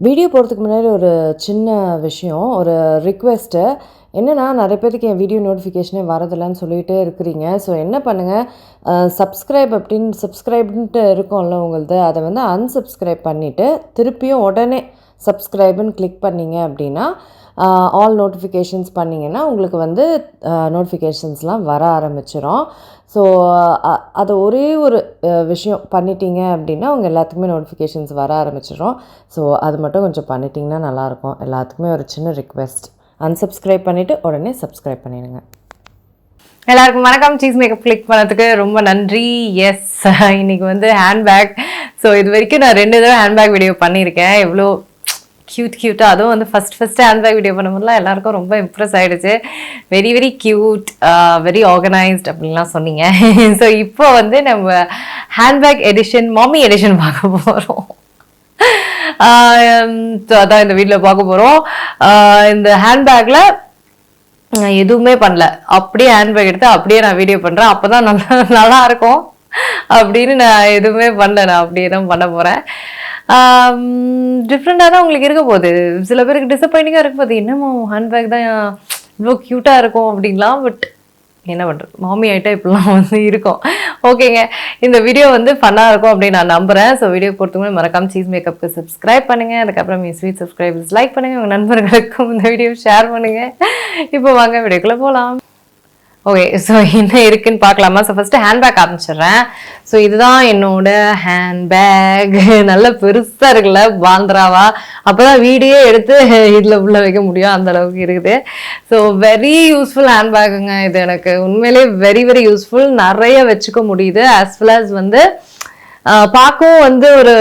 Video போகிறதுக்கு முன்னாடி ஒரு சின்ன விஷயம், ஒரு ரிக்வெஸ்ட்டு. என்னென்னா, நிறைய பேருக்கு என் வீடியோ நோட்டிஃபிகேஷனே வரதில்லன்னு சொல்லிகிட்டே இருக்கிறீங்க. ஸோ என்ன பண்ணுங்கள், சப்ஸ்கிரைப்ன்ட்டு இருக்கும்ல உங்களது, அதை வந்து அன்சப்ஸ்கிரைப் பண்ணிவிட்டு திருப்பியும் உடனே சப்ஸ்கிரைப்னு கிளிக் பண்ணிங்க அப்படின்னா, ஆல் நோட்டிஃபிகேஷன்ஸ் பண்ணிங்கன்னா உங்களுக்கு வந்து நோட்டிஃபிகேஷன்ஸ்லாம் வர ஆரம்பிச்சிடும். ஸோ அதை ஒரே ஒரு விஷயம் பண்ணிட்டீங்க அப்படின்னா உங்கள் எல்லாத்துக்குமே நோட்டிஃபிகேஷன்ஸ் வர ஆரம்பிச்சிடும். ஸோ அது மட்டும் கொஞ்சம் பண்ணிட்டீங்கன்னா நல்லாயிருக்கும். எல்லாத்துக்குமே ஒரு சின்ன ரிக்வெஸ்ட், அன்சப்ஸ்கிரைப் பண்ணிவிட்டு உடனே சப்ஸ்கிரைப் பண்ணிடுங்க. எல்லாருக்கும் வணக்கம். சீஸ் மேக்கப் கிளிக் பண்ணதுக்கு ரொம்ப நன்றி. எஸ், இன்னைக்கு வந்து ஹேண்ட்பேக். ஸோ இது வரைக்கும் நான் 2 தடவை ஹேண்ட்பேக் வீடியோ பண்ணியிருக்கேன். எவ்வளோ க்யூட்டாக, அதுவும் வந்து ஃபஸ்ட்டு ஹேண்ட்பேக் வீடியோ பண்ணும்போதுலாம் எல்லாருக்கும் ரொம்ப இம்ப்ரெஸ் ஆகிடுச்சு. Very very cute, very organised அப்படின்லாம் சொன்னீங்க. ஸோ இப்போ வந்து நம்ம ஹேண்ட்பேக் எடிஷன், மாமி எடிஷன் பார்க்க போகிறோம். ஸோ அதான் இந்த வீட்டில் பார்க்க போகிறோம். இந்த ஹேண்ட்பேக்கில் நான் எதுவுமே பண்ணல, அப்படியே ஹேண்ட்பேக் எடுத்து அப்படியே நான் வீடியோ பண்ணுறேன். அப்போ தான் நல்லா இருக்கும் அப்படின்னு நான் எதுவுமே பண்ணல. நான் அப்படியே தான் பண்ண போகிறேன். டிஃப்ரெண்டாக தான் உங்களுக்கு இருக்க போகுது. சில பேருக்கு டிசப்பாயிண்டிங்காக இருக்க போகுது, என்னமோ ஹேண்ட்பேக் தான் இவ்வளோ க்யூட்டாக இருக்கும் அப்படின்லாம். பட் என்ன பண்ணுறது, மாமி ஆகிட்டா இப்படிலாம் வந்து இருக்கும். ஓகேங்க, இந்த வீடியோ வந்து ஃபன்னாக இருக்கும் அப்படின்னு நான் நம்புகிறேன். ஸோ வீடியோ பொறுத்தவரை மறக்காம சீஸ் மேக்கப்புக்கு சப்ஸ்கிரைப் பண்ணுங்கள். அதுக்கப்புறம் என் ஸ்வீட் சப்ஸ்கிரைபர்ஸ் லைக் பண்ணுங்கள். உங்கள் நண்பர்களுக்கும் இந்த வீடியோ ஷேர் பண்ணுங்கள். இப்போ வாங்க வீடியோக்குள்ளே போகலாம். ஓகே, ஸோ என்ன இருக்குன்னு பார்க்கலாமா? ஸோ ஃபஸ்ட்டு ஹேண்ட்பேக் ஆரம்பிச்சிடுறேன். ஸோ இதுதான் என்னோட ஹேண்ட்பேக். நல்ல பெருசாக இருக்குல்ல, பாந்திராவா. அப்போ தான் வீடியோ எடுத்து இதில் உள்ள வைக்க முடியும், அந்த அளவுக்கு இருக்குது. ஸோ வெரி யூஸ்ஃபுல் ஹேண்ட்பேக்குங்க இது. எனக்கு உண்மையிலே வெரி வெரி யூஸ்ஃபுல். நிறைய வச்சுக்க முடியுது. ஆஸ் வெல் ஆஸ் வந்து பார்க்கவும் வந்து ஒரு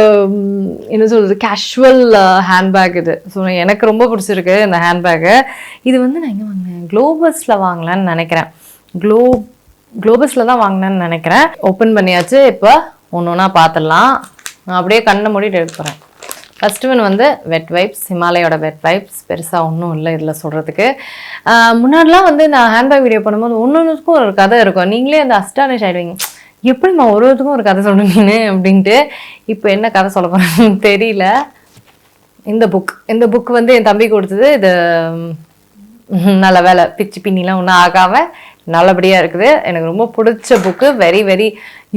என்ன சொல்கிறது, கேஷுவல் ஹேண்ட்பேக் இது. ஸோ எனக்கு ரொம்ப பிடிச்சிருக்கு இந்த ஹேண்ட்பேக்கு. இது வந்து நான் எங்கே வாங்கினேன், குளோபஸில் வாங்கலான்னு நினைக்கிறேன். குளோபஸில் தான் வாங்கினேன்னு நினைக்கிறேன். ஓப்பன் பண்ணியாச்சு. இப்போ ஒன்று ஒன்றா பார்த்துடலாம். நான் அப்படியே கண்ணை மூடிட்டு எடுக்க போகிறேன். ஃபஸ்ட்டு ஒன் வந்து வெட் வைப்ஸ், ஹிமாலயோட வெட் வைப்ஸ். பெருசாக ஒன்றும் இல்லை இதில் சொல்கிறதுக்கு. முன்னாடிலாம் வந்து நான் ஹேண்ட்பேக் வீடியோ பண்ணும்போது ஒன்றுக்கும் ஒரு கதை இருக்கும். நீங்களே அந்த அஸ்டானிஷ் ஆகிடுவீங்க, எப்படிம்மா ஒரு ஒருத்துக்கும் ஒரு கதை சொல்லுவீங்கன்னு அப்படின்ட்டு. இப்போ என்ன கதை சொல்ல போகிறேன்னு தெரியல. இந்த புக் வந்து என் தம்பி கொடுத்தது. இது நல்ல வேலை, பிச்சு பின்னிலாம் ஒன்றும் ஆகாமல் நல்லபடியாக இருக்குது. எனக்கு ரொம்ப பிடிச்ச book, very very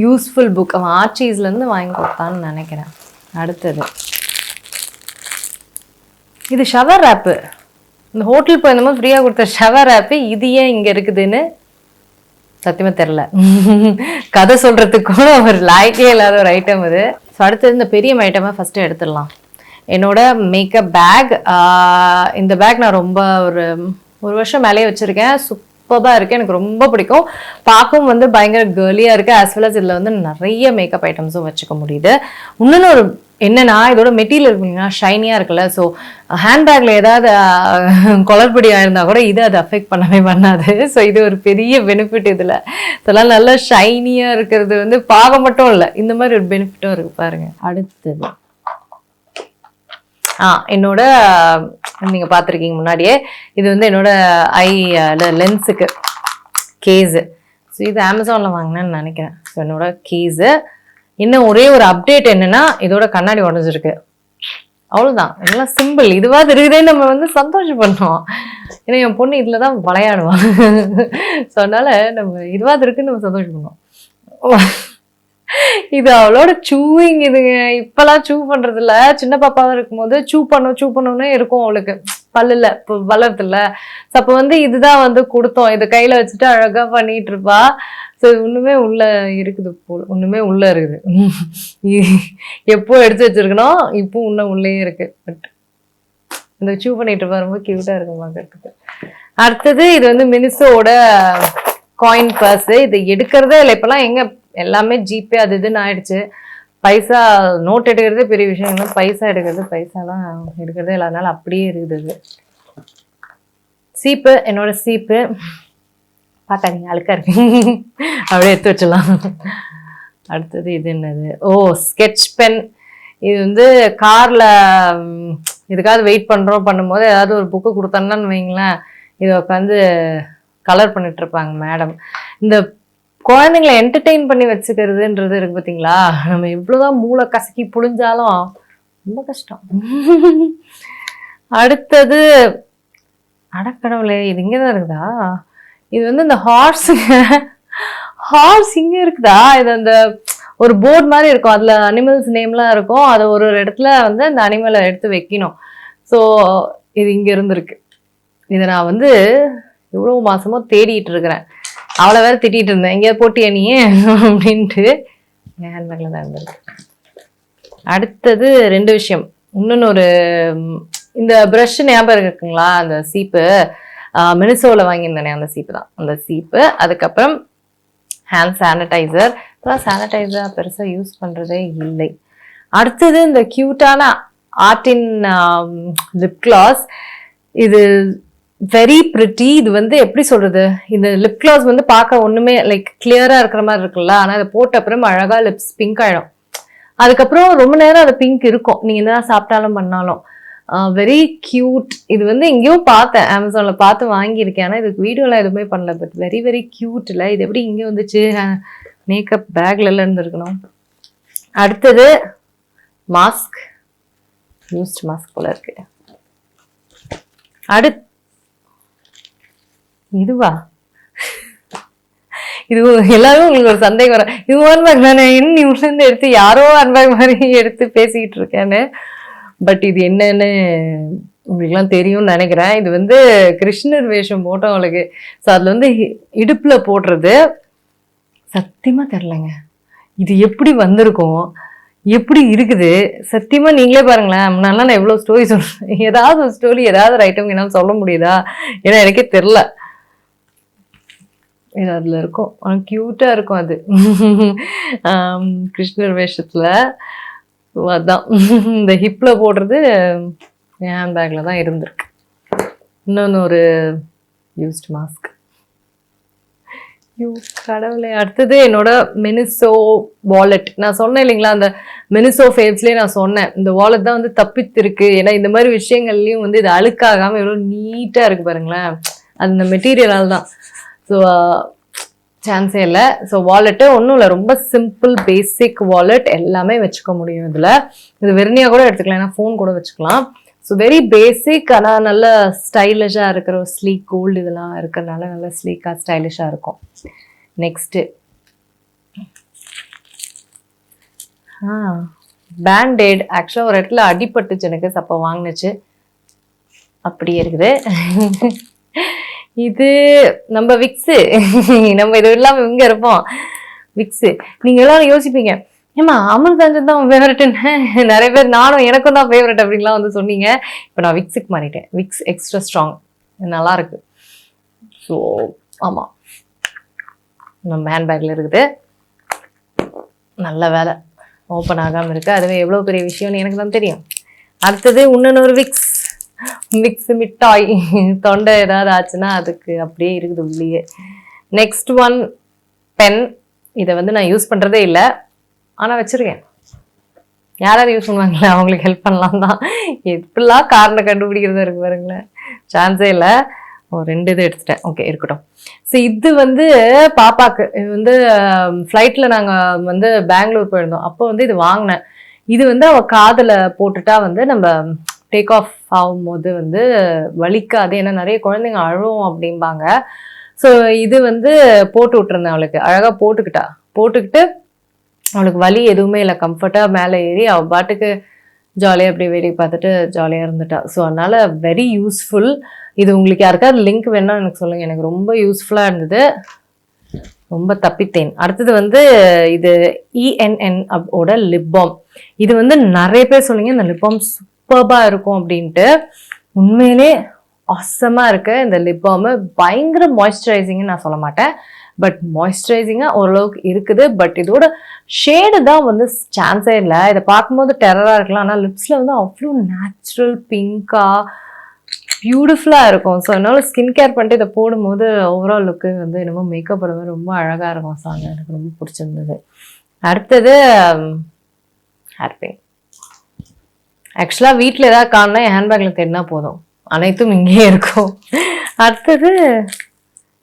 useful book. அவன் ஆர்ச்சீஸ்லேருந்து வாங்கி கொடுத்தான்னு நினைக்கிறேன். அடுத்தது இது ஷவர் ஆப்பு. இந்த ஹோட்டல் போயிருந்தபோது ஃப்ரீயாக கொடுத்த ஷவர் ஆப்பு. இது ஏன் இங்கே இருக்குதுன்னு சத்தியமாக தெரில. கதை சொல்கிறதுக்கு கூட ஒரு லாய்க்கே இல்லாத ஒரு ஐட்டம் இது. ஸோ அடுத்தது இந்த பெரிய ஐட்டமாக ஃபஸ்ட்டு எடுத்துடலாம். என்னோட மேக்கப் பேக். இந்த பேக் நான் ரொம்ப ஒரு வருஷம் மேலேயே வச்சுருக்கேன். சூப்பராக இருக்குது, எனக்கு ரொம்ப பிடிக்கும். பார்க்கவும் வந்து பயங்கர கேர்லியாக இருக்குது. ஆஸ் வெல் அஸ் இதில் வந்து நிறைய மேக்கப் ஐட்டம்ஸும் வச்சுக்க முடியுது. இன்னொன்று ஒரு என்னன்னா, இதோட மெட்டீரியல் இருக்குங்களா, ஷைனியாக இருக்குல்ல. ஸோ ஹேண்ட்பேக்கில் ஏதாவது குளறுபடி ஆயிருந்தால் கூட இது அதை அஃபெக்ட் பண்ணவே பண்ணாது. ஸோ இது ஒரு பெரிய பெனிஃபிட் இதில். இதெல்லாம் நல்லா ஷைனியாக இருக்கிறது வந்து பார்க்க மட்டும் இல்லை, இந்த மாதிரி ஒரு பெனிஃபிட்டும் இருக்குது பாருங்கள். அடுத்தது என்னோட, நீங்கள் பார்த்துருக்கீங்க முன்னாடியே, இது வந்து என்னோட ஐ லென்ஸுக்கு கேஸு. ஸோ இது அமேசானில் வாங்கினேன்னு நினைக்கிறேன். ஸோ என்னோட கேஸு. இன்னும் ஒரே ஒரு அப்டேட் என்னென்னா, இதோட கண்ணாடி உடஞ்சிருக்கு. அவ்வளோதான், எல்லாம் சிம்பிள். இதுவாது இருக்குதே நம்ம வந்து சந்தோஷப்படணும். ஏன்னா என் பொண்ணு இதில் தான் விளையாடுவான். ஸோ அதனால் நம்ம இதுவாது இருக்குன்னு நம்ம சந்தோஷப்படணும். இது அவளோட சூவிங் இதுங்க. இப்பெல்லாம் சூ பண்றது இல்ல. சின்ன பாப்பாவும் இருக்கும்போது சூ பண்ணணும்னே இருக்கும் அவளுக்கு, பல்லுல இப்போ வளர்த்துல. அப்போ வந்து இதுதான் வந்து கொடுத்தோம். இதை கையில வச்சுட்டு அழகா பண்ணிட்டு இருப்பா. ஸோ ஒண்ணுமே உள்ள இருக்குது போல, ஒண்ணுமே உள்ள இருக்குது. எப்போ எடுத்து வச்சிருக்கணும், இப்போ இன்னும் உள்ளே இருக்கு. பட் இந்த சூ பண்ணிட்டு இருப்பா, ரொம்ப கியூட்டா இருக்கும் பார்க்கறதுக்கு. அடுத்தது இது வந்து மினிசோட காயின் பர்ஸ். இது எடுக்கிறதே இல்லை இப்பெல்லாம். எங்க எல்லாமே ஜிபே அது இதுன்னு ஆயிடுச்சு. பைசா நோட் எடுக்கிறதே பெரிய விஷயம் இல்லை, பைசா பைசாலாம் எடுக்கிறதே இல்லை. அதனால அப்படியே இருக்குது. சீப்பு, என்னோட சீப்பு. பார்க்காதீங்க, அழுக்கா இருக்கு, அப்படியே எடுத்து வச்சிடலாம். அடுத்தது இது என்னது, ஸ்கெட்ச் பென். இது வந்து காரில் இதுக்காவது வெயிட் பண்ணும்போது ஏதாவது ஒரு புக்கு கொடுத்தோன்னு வைங்களேன், இதை உட்காந்து கலர் பண்ணிட்டு இருப்பாங்க மேடம். இந்த குழந்தைங்களை என்டர்டெயின் பண்ணி வச்சுக்கிறதுன்றது இருக்கு பார்த்தீங்களா. நம்ம எவ்வளோதான் மூளை கசக்கி புழிஞ்சாலும் ரொம்ப கஷ்டம். அடுத்தது அடக்கடவுளே, இது இங்கதான் இருக்குதா? இது வந்து இந்த ஹார்ஸ் இங்க இருக்குதா? இது அந்த ஒரு போர்டு மாதிரி இருக்கும், அதுல அனிமல்ஸ் நேம்லாம் இருக்கும். அதை ஒரு இடத்துல வந்து அந்த அனிமலை எடுத்து வைக்கணும். ஸோ இது இங்க இருந்திருக்கு. இதை நான் வந்து எவ்வளவு மாசமோ தேடிட்டு இருக்கிறேன். அவளை வேற திட்டிட்டு இருந்தேன், எங்கேயாவது போட்டியா நீ அப்படின்ட்டு. என் ஹேண்ட்பேக்ல தான் இருந்திருக்கு. அடுத்தது 2 விஷயம். இன்னொன்னு ஒரு இந்த ப்ரஷ் ஞாபகம் இருக்குங்களா? அந்த சீப்பு மினிசோவில் வாங்கியிருந்தேனே, அந்த சீப்பு தான். அந்த சீப்பு, அதுக்கப்புறம் ஹேண்ட் சானிடைசர். இப்போலாம் சானிடைசர் பெருசாக யூஸ் பண்ணுறதே இல்லை. அடுத்தது இந்த க்யூட்டான ஆர்டின் லிப் கிளாஸ். இது வெரி பிரிட்டி. இது வந்து எப்படி சொல்றது, இந்த லிப் கிளாஸ் வந்து பார்க்க ஒண்ணுமே லைக் கிளியரா இருக்கிற மாதிரி இருக்குல்ல, ஆனா அதை போட்ட அப்புறம் அழகா லிப்ஸ் பிங்க் ஆயிடும். அதுக்கப்புறம் ரொம்ப நேரம் அது பிங்க் இருக்கும், நீங்க என்ன சாப்பிட்டாலும் பண்ணாலும். Very cute. இது வந்து எங்கேயும் பார்த்தேன், அமேசான்ல பார்த்து வாங்கியிருக்கேன். ஆனால் இதுக்கு வீடியோலாம் எதுவுமே பண்ணல. பட் வெரி வெரி கியூட் இல்லை? இது எப்படி இங்கே வந்துச்சு? மேக்கப் பேக்ல எல்லாம் இருந்துருக்கணும். அடுத்தது மாஸ்க். யூஸ்ட் மாஸ்க் போல இருக்கு. இதுவா? இது எல்லாரும் உங்களுக்கு ஒரு சந்தேகம் வரும், இது ஹேண்ட்பேக் தானே, இன்னும் நீ உள்ளேருந்து எடுத்து யாரோ ஹேண்ட்பேக் மாதிரி எடுத்து பேசிக்கிட்டு இருக்கேன்னு. பட் இது என்னன்னு உங்களுக்குலாம் தெரியும்னு நினைக்கிறேன். இது வந்து கிருஷ்ணர் வேஷம் போட்டவங்களுக்கு. ஸோ அதில் வந்து இடுப்பில் போடுறது. சத்தியமாக தெரிலங்க இது எப்படி வந்திருக்கும், எப்படி இருக்குது. சத்தியமாக நீங்களே பாருங்களேன். முன்னாடிலாம் நான் எவ்வளோ ஸ்டோரி சொல்கிறேன், ஏதாவது ஒரு ஸ்டோரி ஏதாவது ஒரு ஐட்டம் என்னால் சொல்ல முடியுதா? ஏன்னா எனக்கே தெரில. இது அதில் இருக்கும், ஆனால் க்யூட்டாக இருக்கும் அது. கிருஷ்ணர் வேஷத்தில். அதான் இந்த ஹிப்பில் போடுறது என் ஹேண்ட்பேக்கில் தான் இருந்திருக்கு. இன்னொன்று ஒரு யூஸ்ட் மாஸ்க். கடவுளே. அடுத்தது என்னோட மினிசோ வாலெட். நான் சொன்னேன் இல்லைங்களா, அந்த மினிசோ ஃபேவ்ஸ்லேயே நான் சொன்னேன், இந்த வாலெட் தான் வந்து தப்பித்திருக்கு. ஏன்னா இந்த மாதிரி விஷயங்கள்லையும் வந்து இது அழுக்காகாமல் எவ்வளோ நீட்டாக இருக்குது பாருங்களேன். அது இந்த மெட்டீரியலால் தான். ஸோ சான்ஸே இல்லை. ஸோ வாலெட்டு ஒன்றும் இல்லை, ரொம்ப சிம்பிள் பேசிக் வாலெட். எல்லாமே வச்சுக்க முடியும் இதில். இது வெர்னியாக கூட எடுத்துக்கலாம், ஏன்னா ஃபோன் கூட வச்சுக்கலாம். ஸோ வெரி பேசிக், ஆனால் நல்ல ஸ்டைலிஷாக இருக்கிற ஒரு ஸ்லீக் கோல்டு இதெல்லாம் இருக்கிறதுனால நல்ல ஸ்லீக்காக ஸ்டைலிஷாக இருக்கும். நெக்ஸ்ட்டு பேண்டேட். ஆக்சுவலாக ஒரு இடத்துல அடிபட்டுச்சு எனக்கு, அப்போ வாங்கினுச்சு, அப்படியே இருக்குது. இது நம்ம விக்ஸு. நம்ம இது இல்லாமல் இங்கே இருப்போம். விக்ஸு. நீங்கள் எல்லாரும் யோசிப்பீங்க, ஏமா அமிர்தாஞ்சன் தான் ஃபேவரட்டுன்னு. நிறைய பேர் நானும் எனக்கும் தான் ஃபேவரட் அப்படின்லாம் வந்து சொன்னீங்க. இப்போ நான் விக்ஸுக்கு மாறிட்டேன். விக்ஸ் எக்ஸ்ட்ரா ஸ்ட்ராங், நல்லா இருக்கு. ஸோ ஆமாம், நம்ம ஹேண்ட்பேக்கில் இருக்குது. நல்ல வேலை ஓப்பன் ஆகாமல் இருக்குது, அதுவே எவ்வளோ பெரிய விஷயம்னு எனக்கு தான் தெரியும். அடுத்தது இன்னொரு விக்ஸ் மிட்டாய். தொண்டை ஏதாவது ஆச்சுன்னா அதுக்கு அப்படியே இருக்குது உள்ளேயே. Next one pen. இதை வந்து நான் யூஸ் பண்ணுறதே இல்லை, ஆனால் வச்சுருக்கேன். யாராவது யூஸ் பண்ணுவாங்களே, அவங்களுக்கு ஹெல்ப் பண்ணலாம் தான். எப்படிலாம் காரணம் கண்டுபிடிக்கிறதா இருக்கு பாருங்களேன், சான்ஸே இல்லை. 2 இது எடுத்துட்டேன், ஓகே இருக்கட்டும். ஸோ இது வந்து பாப்பாக்கு, இது வந்து ஃப்ளைட்டில் நாங்கள் வந்து பெங்களூர் போயிருந்தோம், அப்போ வந்து இது வாங்கினேன். இது வந்து அவள் காதில் போட்டுட்டா வந்து நம்ம டேக் ஆஃப் ஆகும்போது வந்து வலிக்காது, ஏன்னா நிறைய குழந்தைங்க அழுவும் அப்படிம்பாங்க. ஸோ இது வந்து போட்டு விட்டுருந்தேன் அவளுக்கு, அழகாக போட்டுக்கிட்டு அவளுக்கு வலி எதுவுமே இல்லை, கம்ஃபர்ட்டாக மேலே ஏறி அவள் பாட்டுக்கு ஜாலியாக அப்படி வேடிக்கை பார்த்துட்டு ஜாலியாக இருந்துட்டா. ஸோ அதனால் வெரி யூஸ்ஃபுல். இது உங்களுக்கு யாருக்காவது லிங்க் வேணா எனக்கு சொல்லுங்கள், எனக்கு ரொம்ப யூஸ்ஃபுல்லாக இருந்தது, ரொம்ப தப்பித்தேன். அடுத்தது வந்து இது ENN ஓட லிப் பாம். இது வந்து நிறைய பேர் சொல்லுங்க இந்த லிப் பாம் சூப்பர்பாக இருக்கும் அப்படின்ட்டு. உண்மையிலே ஆசமாக இருக்கு இந்த லிப் பாம். பயங்கர மாய்ஸ்சரைசிங்னு நான் சொல்ல மாட்டேன், பட் மாய்ஸ்சரைசிங்காக ஓரளவுக்கு இருக்குது. பட் இதோட ஷேடு தான் வந்து சான்ஸே இல்லை. இதை பார்க்கும்போது டெரராக இருக்கலாம், ஆனால் லிப்ஸில் வந்து அவ்வளோ நேச்சுரல் பிங்காக பியூட்டிஃபுல்லாக இருக்கும். ஸோ என்னால் ஸ்கின் கேர் பண்ணிட்டு இதை போடும்போது ஓவரால் லுக்கு வந்து என்னமோ மேக்கப் போடும்போது ரொம்ப அழகாக இருக்கும். ஸோ அது எனக்கு ரொம்ப பிடிச்சிருந்தது. அடுத்தது ஹேர்பின். ஆக்சுவலாக வீட்டில் ஏதாவது காணா என் ஹேண்ட்பேக்கில் தேடினா போதும், அனைத்தும் இங்கேயே இருக்கும். அடுத்தது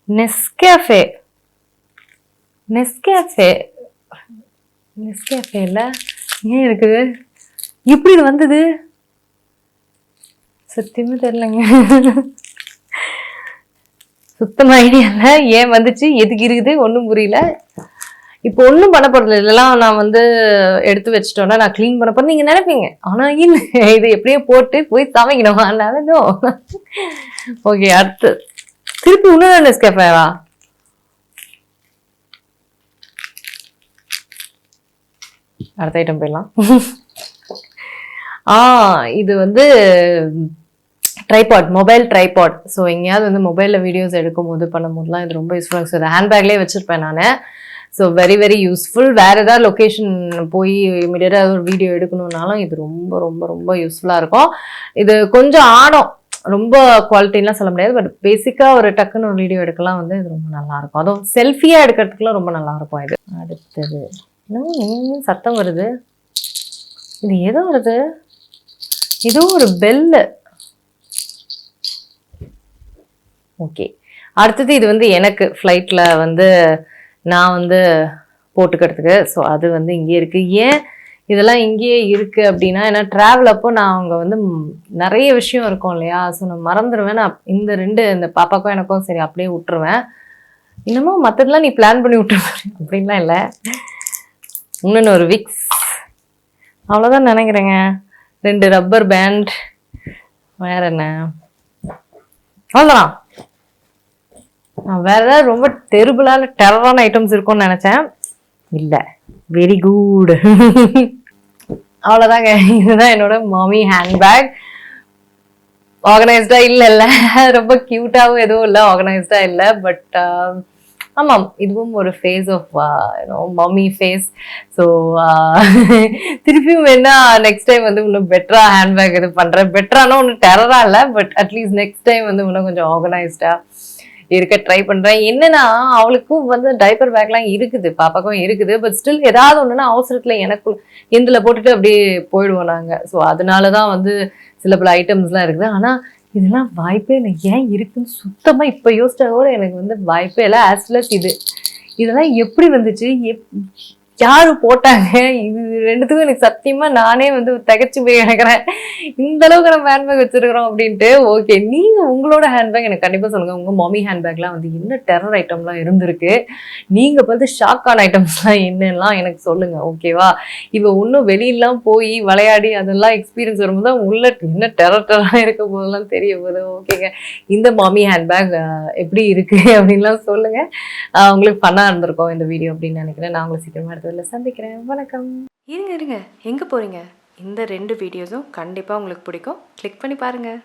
நெஸ்கேஃபே இல்லை ஏன் இருக்குது, எப்படி இது வந்தது சத்தியமா தெரியலங்க. சுத்தமா ஐடியா இல்லை ஏன் வந்துச்சு, எதுக்கு இருக்குது, ஒன்றும் புரியல. இப்போ ஒன்றும் பண்ண போறது இதெல்லாம் நான் வந்து எடுத்து வச்சுட்டோன்னா நான் க்ளீன் பண்ண போறேன் நீங்க நினைப்பீங்க. ஆனா இல்லை, இது எப்படியோ போட்டு போய் சமைக்கணும். அதனால ஓகே. அடுத்து திருப்பி இன்னொரு நெஸ்கேஃபேவா? அடுத்த ஐட்டம் போயிடலாம். இது வந்து ட்ரைபாட், மொபைல் ட்ரைபாட். ஸோ எங்கேயாவது வந்து மொபைலில் வீடியோஸ் எடுக்கும் போது பண்ணும்போதுலாம் இது ரொம்ப யூஸ்ஃபுல்லாக இருக்குது. இது ஹேண்ட்பேக்லேயே வச்சுருப்பேன் நான். So very very useful. வேறு ஏதாவது லொக்கேஷன் போய் இமீடியட்டாக ஒரு வீடியோ எடுக்கணுன்னாலும் இது ரொம்ப ரொம்ப ரொம்ப யூஸ்ஃபுல்லாக இருக்கும். இது கொஞ்சம் ஆடும், ரொம்ப குவாலிட்டிலாம் சொல்ல முடியாது, பட் பேசிக்காக ஒரு டக்குன்னு ஒரு வீடியோ எடுக்கலாம் வந்து இது ரொம்ப நல்லாயிருக்கும். அதுவும் செல்ஃபியாக எடுக்கிறதுக்குலாம் ரொம்ப நல்லாயிருக்கும் இது. அடுத்தது இன்னும் சத்தம் வருது, இது ஏதோ வருது, ஏதோ ஒரு பெல்லு. ஓகே. அடுத்தது இது வந்து எனக்கு ஃப்ளைட்டில் வந்து நான் வந்து போட்டுக்கிறதுக்கு. ஸோ அது வந்து இங்கே இருக்குது. ஏன் இதெல்லாம் இங்கேயே இருக்குது அப்படின்னா, ஏன்னா ட்ராவல் அப்போ நான் அவங்க வந்து நிறைய விஷயம் இருக்கும் இல்லையா, ஸோ நான் மறந்துடுவேன். நான் இந்த பாப்பாக்கும் எனக்கும் சரி அப்படியே விட்டுருவேன். இன்னமும் மற்றதெல்லாம் நீ பிளான் பண்ணி விட்டுருவேன் அப்படின்லாம் இல்லை. இன்னொன்று ஒரு விக்ஸ், அவ்வளோதான் நினைக்கிறேங்க. 2 ரப்பர் பேண்ட், வேற என்ன, அவ்வளோதான். நான் வேற ஏதாவது ரொம்ப டெரிபிளான டெரரான ஐட்டம்ஸ் இருக்கும்னு நினைச்சேன், இல்லை. Very good. அவ்வளோதாங்க. இதுதான் என்னோட மாமி ஹேண்ட்பேக். ஆர்கனைஸ்டா இல்லை, ரொம்ப கியூட்டாகவும் எதுவும் இல்லை, ஆர்கனைஸ்டா இல்லை. பட் ஆமாம், இதுவும் ஒரு face of mummy face. So திருப்பியும் வேணா நெக்ஸ்ட் டைம் வந்து இன்னும் பெட்டரா ஹேண்ட்பேக் இது பண்ணுறேன். பெட்டரானா ஒன்றும் டெரரா இல்லை, பட் அட்லீஸ்ட் நெக்ஸ்ட் டைம் வந்து இன்னும் கொஞ்சம் ஆர்கனைஸ்டா இருக்க ட்ரை பண்ணுறேன். என்னன்னா அவளுக்கும் வந்து டைப்பர் பேக்லாம் இருக்குது, பாப்பாக்கும் இருக்குது. பட் ஸ்டில் ஏதாவது ஒன்றுனா அவசரத்தில் எனக்கு இதில் போட்டுட்டு அப்படியே போயிடுவோம் நாங்கள். ஸோ அதனால தான் வந்து சில பல ஐட்டம்ஸ்லாம் இருக்குது. ஆனால் இதெல்லாம் வாய்ப்பே இல்லை. ஏன் இருக்குன்னு சுத்தமாக இப்போ யோசிச்சா கூட எனக்கு வந்து வாய்ப்பே இல்லை. ஆஸ்லஸ் இதெல்லாம் எப்படி வந்துச்சு, யாரு போட்டாங்க, இது ரெண்டுத்துக்கும் எனக்கு சத்தியமா நானே வந்து திகச்சு போய் கிடக்குறேன். இந்த அளவுக்கு நம்ம ஹேண்ட்பேக் வச்சிருக்கிறோம் அப்படின்ட்டு. ஓகே, நீங்க உங்களோட ஹேண்ட்பேக் எனக்கு கண்டிப்பா சொல்லுங்க. உங்க மம்மி ஹேண்ட்பேக்லாம் வந்து என்ன டெரர் ஐட்டம்லாம் இருந்திருக்கு, நீங்க பார்த்து ஷாக் ஆன ஐட்டம்ஸ்லாம் என்னெல்லாம் எனக்கு சொல்லுங்க. ஓகேவா? இப்போ இன்னும் வெளியெல்லாம் போய் விளையாடி அதெல்லாம் எக்ஸ்பீரியன்ஸ் வரும்போது தான் உள்ள என்ன டெரராக இருக்க போதெல்லாம் தெரிய போகுது. ஓகேங்க, இந்த மம்மி ஹேண்ட்பேக் எப்படி இருக்கு அப்படின்லாம் சொல்லுங்க. உங்களுக்கு ஃபன்னா இருந்திருக்கும் இந்த வீடியோ அப்படின்னு நினைக்கிறேன். நான் உங்களை சீக்கிரமா எடுத்து சந்திக்கிறேன். வணக்கம். இருங்க, எங்கே போகிறீங்க? இந்த 2 வீடியோஸும் கண்டிப்பாக உங்களுக்கு பிடிக்கும். கிளிக் பண்ணி பாருங்கள்.